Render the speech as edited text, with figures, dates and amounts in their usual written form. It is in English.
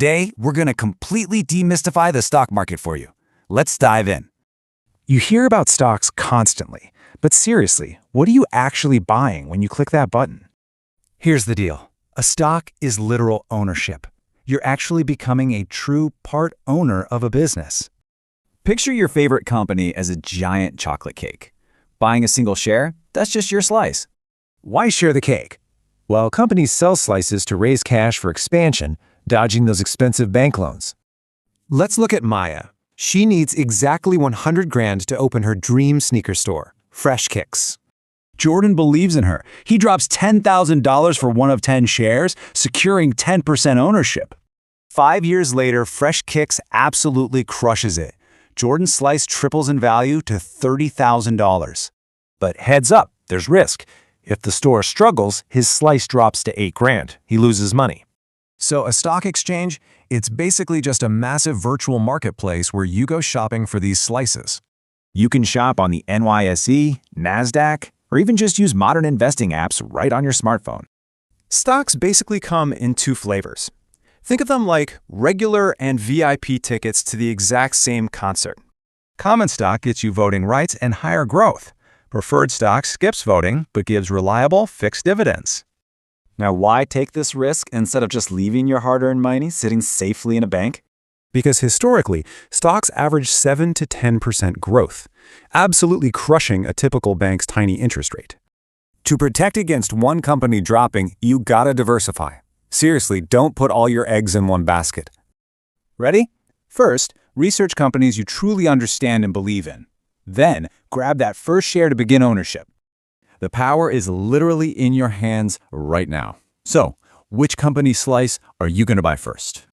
Today, we're going to completely demystify the stock market for you. Let's dive in. You hear about stocks constantly, but seriously, what are you actually buying when you click that button? Here's the deal. A stock is literal ownership. You're actually becoming a true part owner of a business. Picture your favorite company as a giant chocolate cake. Buying a single share, that's just your slice. Why share the cake? Well, companies sell slices to raise cash for expansion, dodging those expensive bank loans. Let's look at Maya. She needs exactly 100 grand to open her dream sneaker store, Fresh Kicks. Jordan believes in her. He drops $10,000 for one of 10 shares, securing 10% ownership. 5 years later, Fresh Kicks absolutely crushes it. Jordan's slice triples in value to $30,000. But heads up, there's risk. If the store struggles, his slice drops to 8 grand. He loses money. So a stock exchange, it's basically just a massive virtual marketplace where you go shopping for these slices. You can shop on the NYSE, NASDAQ, or even just use modern investing apps right on your smartphone. Stocks basically come in two flavors. Think of them like regular and VIP tickets to the exact same concert. Common stock gets you voting rights and higher growth. Preferred stock skips voting but gives reliable fixed dividends. Now, why take this risk instead of just leaving your hard-earned money sitting safely in a bank? Because historically, stocks average 7 to 10% growth, absolutely crushing a typical bank's tiny interest rate. To protect against one company dropping, you gotta diversify. Seriously, don't put all your eggs in one basket. Ready? First, research companies you truly understand and believe in. Then, grab that first share to begin ownership. The power is literally in your hands right now. So, which company slice are you going to buy first?